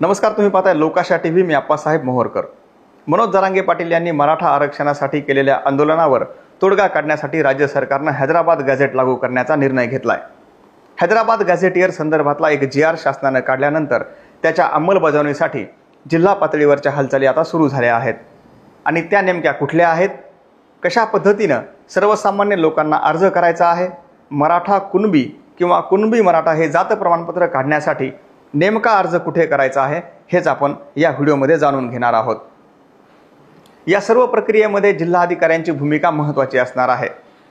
नमस्कार, तुम्ही पाहताय लोकाशा टीव्ही. मी आप्पासाहेब मोहोरकर. मनोज जरांगे पाटील यांनी मराठा आरक्षणासाठी केलेल्या आंदोलनावर तोडगा काढण्यासाठी राज्य सरकारने हैदराबाद गॅझेट लागू करण्याचा निर्णय घेतलाय. हैदराबाद गॅझेटियर संदर्भातला एक GR शासनाने काढल्यानंतर त्याच्या अंमलबजावणीसाठी जिल्हा पातळीवरच्या हालचाली आता सुरू झाल्या आहेत. आणि त्या नेमक्या कुठल्या आहेत, कशा पद्धतीनं सर्वसामान्य लोकांना अर्ज करायचा आहे, मराठा कुणबी किंवा कुणबी मराठा हे जात प्रमाणपत्र काढण्यासाठी नेमका अर्ज कुठे करायचा आहे, हेच आपण या व्हिडिओमध्ये जाणून घेणार आहोत. या सर्व प्रक्रियेमध्ये जिल्हाधिकाऱ्यांची भूमिका महत्त्वाची असणार आहे.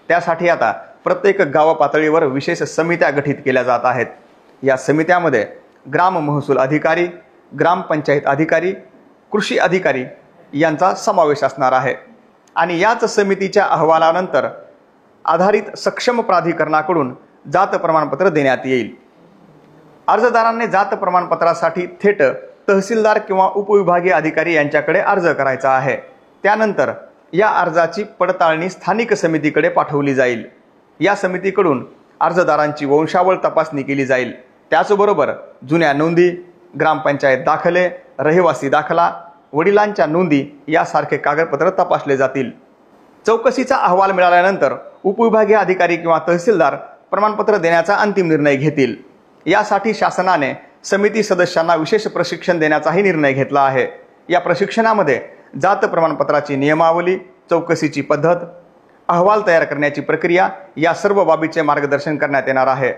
त्यासाठी आता प्रत्येक गाव पातळीवर विशेष समित्या गठीत केल्या जात आहेत. या समित्यामध्ये ग्राम महसूल अधिकारी, ग्रामपंचायत अधिकारी, कृषी अधिकारी यांचा समावेश असणार आहे. आणि याच समितीच्या अहवालानंतर आधारित सक्षम प्राधिकरणाकडून जात प्रमाणपत्र देण्यात येईल. अर्जदारांनी जात प्रमाणपत्रासाठी थेट तहसीलदार किंवा उपविभागीय अधिकारी यांच्याकडे अर्ज करायचा आहे. त्यानंतर या अर्जाची पडताळणी स्थानिक समितीकडे पाठवली जाईल. या समितीकडून अर्जदारांची वंशावळ तपासणी केली जाईल. त्याचबरोबर जुन्या नोंदी, ग्रामपंचायत दाखले, रहिवासी दाखला, वडिलांच्या नोंदी यासारखे कागदपत्र तपासले जातील. चौकशीचा अहवाल मिळाल्यानंतर उपविभागीय अधिकारी किंवा तहसीलदार प्रमाणपत्र देण्याचा अंतिम निर्णय घेतील. यासाठी शासनाने समिती सदस्यांना विशेष प्रशिक्षण देण्याचाही निर्णय घेतला आहे. या प्रशिक्षणामध्ये जात प्रमाणपत्राची नियमावली, चौकशीची पद्धत, अहवाल तयार करण्याची प्रक्रिया या सर्व बाबीचे मार्गदर्शन करण्यात येणार आहे.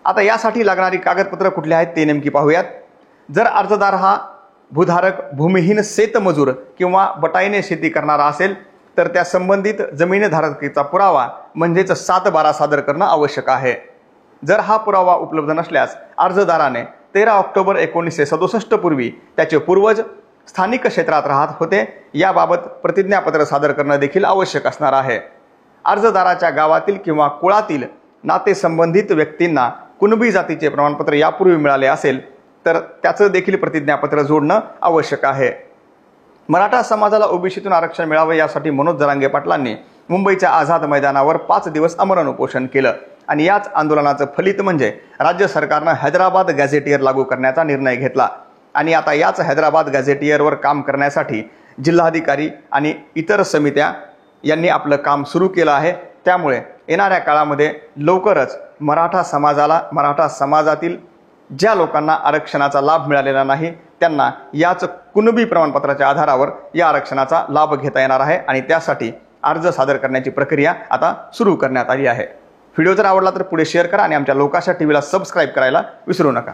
आता यासाठी लागणारी कागदपत्र कुठली आहेत ते नेमकी पाहूयात. जर अर्जदार हा भूधारक, भूमिहीन शेतमजूर किंवा बटाईने शेती करणारा असेल तर त्या संबंधित जमीनधारकीचा पुरावा म्हणजेच 7/12 सादर करणं आवश्यक आहे. जर हा पुरावा उपलब्ध नसल्यास अर्जदाराने 13 ऑक्टोबर 1967 पूर्वी त्याचे पूर्वज स्थानिक क्षेत्रात राहत होते याबाबत प्रतिज्ञापत्र सादर करणं देखील आवश्यक असणार आहे. अर्जदाराच्या गावातील किंवा कुळातील नातेसंबंधित व्यक्तींना कुणबी जातीचे प्रमाणपत्र यापूर्वी मिळाले असेल तर त्याचं देखील प्रतिज्ञापत्र जोडणं आवश्यक आहे. मराठा समाजाला ओबीसीतून आरक्षण मिळावं यासाठी मनोज जरांगे पाटलांनी मुंबईच्या आझाद मैदानावर 5 दिवस आमरण उपोषण केलं. आणि याच आंदोलनाचं फलित म्हणजे राज्य सरकारनं हैदराबाद गॅझेटियर लागू करण्याचा निर्णय घेतला. आणि आता याच हैदराबाद गॅझेटियरवर काम करण्यासाठी जिल्हाधिकारी आणि इतर समित्या यांनी आपलं काम सुरू केलं आहे. त्यामुळे येणाऱ्या काळामध्ये लवकरच मराठा समाजातील ज्या लोकांना आरक्षणाचा लाभ मिळालेला नाही त्यांना याच कुणबी प्रमाणपत्राच्या आधारावर या आरक्षणाचा लाभ घेता येणार आहे. आणि त्यासाठी अर्ज सादर करण्याची प्रक्रिया आता सुरू करण्यात आली आहे. व्हिडिओ जर आवडला तर पुढे शेअर करा आणि आमच्या लोकाशा टीव्हीला सबस्क्राईब करायला विसरू नका.